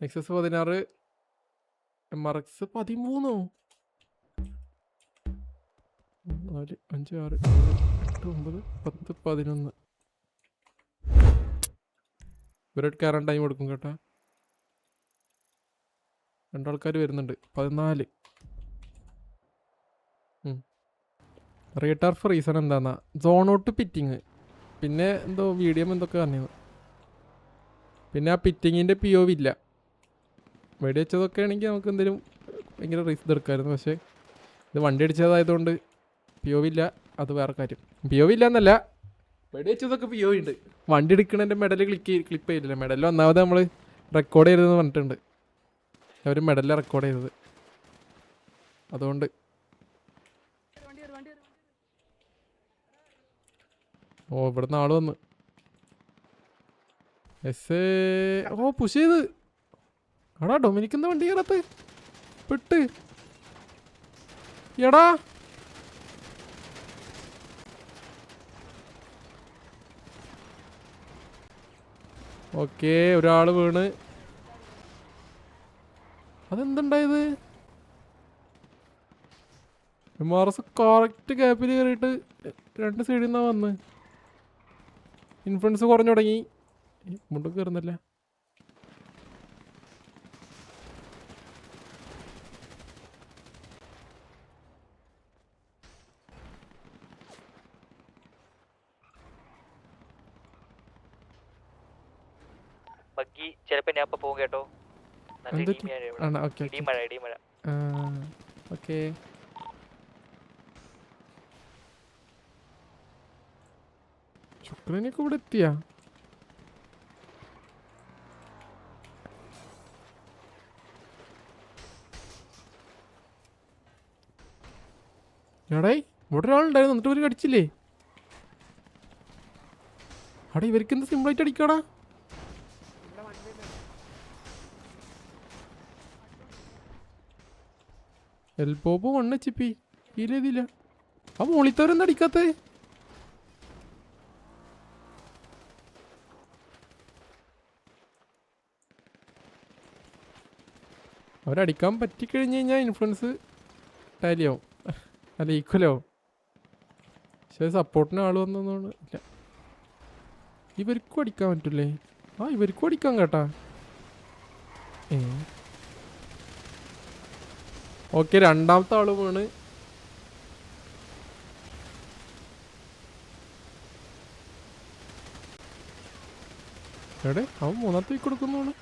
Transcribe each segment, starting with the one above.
Nexus 16, MRX 13. 4, 5, 6, 7, 8, 9, 10, 11. ഇവരോട് കയറാൻ time എടുക്കും കേട്ടാ. രണ്ടാൾക്കാർ വരുന്നുണ്ട്. 14. റീടർഫ് റീസൺ എന്താന്നാ സോണോട്ട് പിറ്റിങ്, പിന്നെ എന്തോ വീഡിയം എന്തൊക്കെ പറഞ്ഞത്. പിന്നെ ആ പിറ്റിങ്ങിൻ്റെ POV ഇല്ല. വെടി വെച്ചതൊക്കെ ആണെങ്കിൽ നമുക്ക് എന്തെങ്കിലും ഭയങ്കര റിസ്ക് എടുക്കാമായിരുന്നു. പക്ഷേ ഇത് വണ്ടി അടിച്ചതായതുകൊണ്ട് POV ഇല്ല. അത് വേറെ കാര്യം. POV ഇല്ല എന്നല്ല, വെടി വെച്ചതൊക്കെ POV ഉണ്ട്. വണ്ടി എടുക്കണതിൻ്റെ മെഡൽ ക്ലിപ്പ് ചെയ്തില്ല. മെഡൽ ഒന്നാമത് നമ്മൾ റെക്കോർഡ് ചെയ്തതെന്ന് പറഞ്ഞിട്ടുണ്ട്. അവർ മെഡലിൽ റെക്കോർഡ് ചെയ്തത്. അതുകൊണ്ട് ഇവിടുന്ന് ആള് വന്ന് പുഷ് ചെയ്ത്. എടാ ഡൊമിനിക്കുന്ന വണ്ടി കയറത്ത് പെട്ട്. എടാ ഓക്കെ, ഒരാള് വീണ്. അതെന്തുണ്ടായത്? MRS കറക്റ്റ് ഗ്യാപ്പിൽ കയറിയിട്ട് 2 സൈഡിൽ നിന്നാ വന്ന്. ഇൻഫ്ലുവൻസ് കുറഞ്ഞു തുടങ്ങി. മുണ്ടും കയറുന്നില്ല. ചിലപ്പോ ഞാൻ പോകും കേട്ടോ. ഓക്കെ ശുക്രനൊക്കെ ഇവിടെ എത്തിയാ? എടേ ഇവിടെ ഒരാളുണ്ടായിരുന്നു, എന്നിട്ട് ഇവര് കടിച്ചില്ലേ? അവിടെ ഇവർക്ക് എന്ത് സിമ്പിളായിട്ട് അടിക്കാടാ. എൽബോബ് 1 HP ഫീൽ ചെയ്തില്ല. ആ മോളിത്തവരെന്താ അടിക്കാത്തേ? അവരടിക്കാൻ പറ്റിക്കഴിഞ്ഞ് കഴിഞ്ഞാൽ ഇൻഫ്ലുവൻസ് ടാലിയാവും, അല്ല ഈക്വലാവും. പക്ഷേ സപ്പോർട്ടിന് ആൾ വന്നൊന്നും ഇല്ല. ഇവർക്കും അടിക്കാൻ പറ്റില്ലേ? ഇവർക്കും അടിക്കാൻ കേട്ടാ. ഓക്കെ, രണ്ടാമത്തെ ആള് വീണ്. എവിടെ അവൻ മൂന്നാമത്തെ വീക്ക് കൊടുക്കുന്നോളൂ.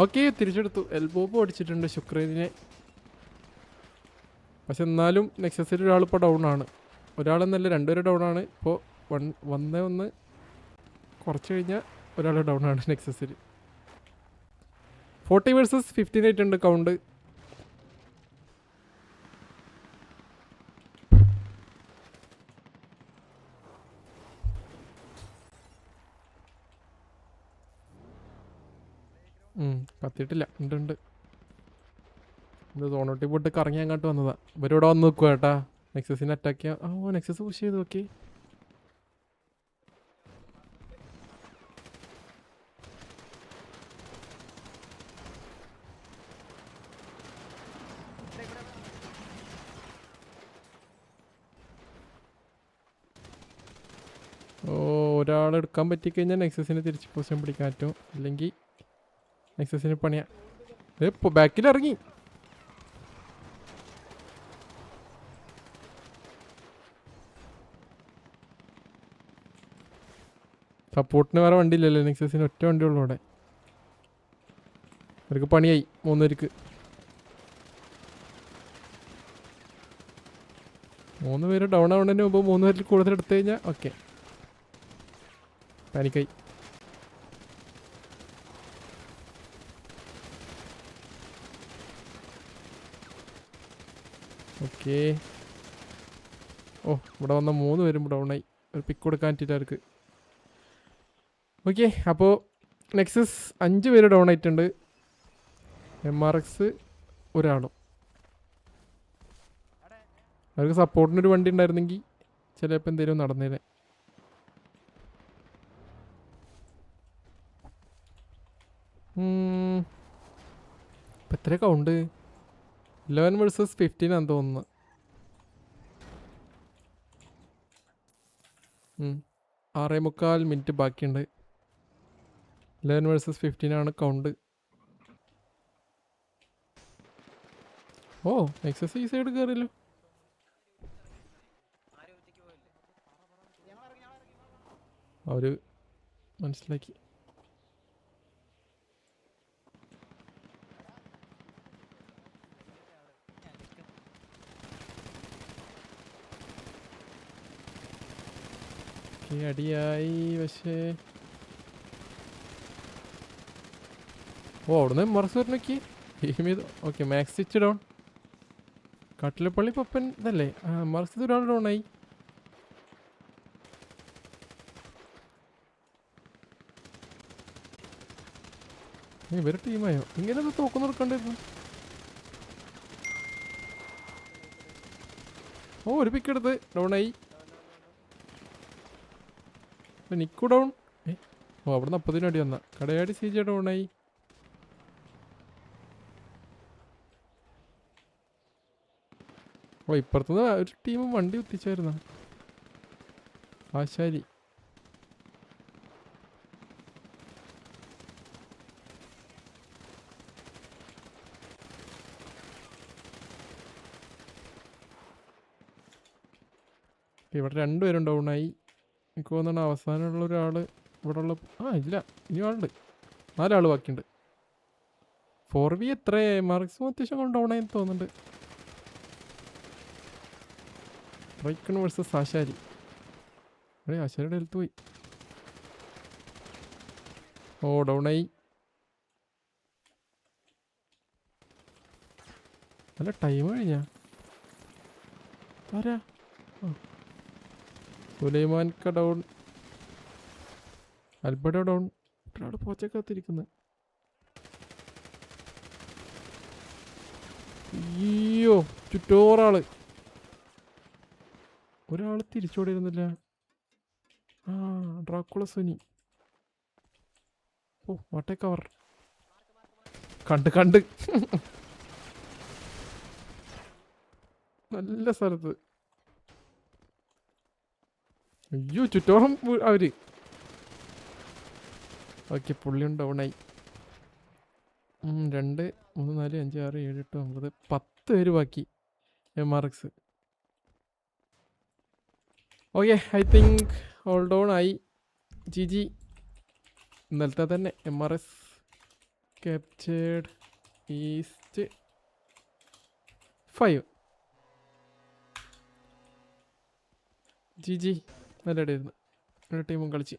ഓക്കെ, തിരിച്ചെടുത്തു. എൽബോബ് അടിച്ചിട്ടുണ്ട് ശുക്രനെ. പക്ഷെ എന്നാലും നെക്സസിൽ ഒരാളിപ്പോൾ ഡൗൺ ആണ്. ഒരാളെന്നല്ല, 2 പേര് ഡൗൺ ആണ്. ഇപ്പോൾ 1 കുറച്ച് കഴിഞ്ഞാൽ ഒരാൾ ഡൗൺ ആണ് നെക്സസിൽ. 40 വേഴ്സസ് 15 ആയിട്ടുണ്ട് കൗണ്ട്. കത്തിയിട്ടില്ല. ഉണ്ട്. ഇത് സോണോട്ടി പോയിട്ട് കറങ്ങി അങ്ങോട്ട് വന്നതാ. ഇവരിവിടെ വന്ന് നിൽക്കുക കേട്ടാ. നെക്സസിനെ അറ്റാക്ക് ചെയ്യാം. നെക്സസ് പുഷ് ചെയ്തു. ഓക്കെ, ഒരാളെടുക്കാൻ പറ്റിക്കഴിഞ്ഞാൽ നെക്സസിനെ തിരിച്ച് പൊസിഷൻ പിടിക്കാൻ പറ്റും. അല്ലെങ്കിൽ നെക്സസിന് പണിയാ. ബാക്കിൽ ഇറങ്ങി. സപ്പോർട്ടിന് വേറെ വണ്ടി ഇല്ലല്ലോ നെക്സസിന്, ഒറ്റ വണ്ടിയുള്ളൂ അവിടെ. അവർക്ക് പണിയായി 3 പേർക്ക്. 3 പേര് ഡൗൺ ആവുന്നതിന് മുമ്പ് 3 പേരിൽ കൂടുതൽ എടുത്തു കഴിഞ്ഞാൽ ഓക്കെ. പാനിക്കായി. ഓക്കെ, ഇവിടെ വന്ന 3 പേരും ഡൗണായി. ഒരു പിക്ക് കൊടുക്കാൻ പറ്റില്ല അവർക്ക്. ഓക്കെ, അപ്പോൾ നെക്സസ് 5 പേര് ഡൗൺ ആയിട്ടുണ്ട്. MRX ഒരാളും. അവർക്ക് സപ്പോർട്ടിനൊരു വണ്ടി ഉണ്ടായിരുന്നെങ്കിൽ ചിലപ്പോൾ എന്തെങ്കിലും നടന്നേനെ. ഇപ്പം എത്ര കൗണ്ട് 11 വേഴ്സസ് 15 ആണെന്ന് തോന്നുന്നു. 6:45 മിനിറ്റ് ബാക്കിയുണ്ട്. 11 വേഴ്സസ് 15 ആണ് കൗണ്ട്. ഓ എക്സസൈസ് സൈഡ് കയറിയല്ലോ. അവര് മനസ്സിലാക്കി. അടിയായി പക്ഷേ ഓ അവിടുന്ന് മറസ് വരണക്കി ഓക്കെ മാക്സ് സ്റ്റിച്ച് ഡൗൺ. കാട്ടിലപ്പള്ളി പപ്പൻ ഇതല്ലേ മറസ് ഒരാൾ ഡൗൺ ആയി. ഇവരെ ടീമായോ? ഇങ്ങനെ തോക്കുന്നു കൊടുക്കണ്ടായിരുന്നു. ഓ ഒരു പിക്ക് എടുത്ത് ഡൗൺ ആയി. നിക്കു ഡൗൺ. ഓ അവിടെ 40 അടി വന്ന കടയാടി CJ ഡൗൺ ആയി. ഓ ഇപ്പുറത്തുനിന്ന് ഒരു ടീം വണ്ടി കുത്തിച്ചായിരുന്ന ആശാരി. ഇവിടെ 2 പേരും ഡൗൺ ആയി. എനിക്ക് തോന്നുന്നു അവസാനമുള്ള ഒരാൾ ഇവിടെ ഉള്ള ഇല്ല ഇനി ആളുണ്ട്. 4 ആൾ ബാക്കിയുണ്ട്. 4v എത്ര മാർക്സും അത്യാവശ്യം ഡൗൺ ആയി തോന്നുന്നുണ്ട്. റൈക്കൺ വേഴ്സസ് ആശാരി. ആശാരിയുടെ ഹെൽത്ത് പോയി. ഓ ഡൗൺ ആയി. നല്ല ടൈം കഴിഞ്ഞാ ആരാ? സുലൈമാൻ ക ഡൗൺ. അൽബഡോ ഡൗൺ. ഒരാൾ പോച്ചക്കകത്തിരിക്കുന്നത്. അയ്യോ ചുറ്റോറാള്. ഒരാൾ തിരിച്ചോടിയിരുന്നില്ല. ഡ്രാക്കുള സുനി. ഓ വാട്ടേ കവർ. കണ്ട് നല്ല സ്ഥലത്ത്. അയ്യോ ചുറ്റോളം അവര്. ഓക്കെ പുള്ളിയും ഡൗൺ ആയി. 2 3 4 5 6 7 8 9 10 പേര് ബാക്കി MRX. Okay I think all down ആയി. GG. ഇന്നലത്തെ തന്നെ MRS ക്യാപ്ചേർഡ് ഈസ്റ്റ് 5. GG. നല്ല ഇടയായിരുന്നു. ടീമും കളിച്ച്.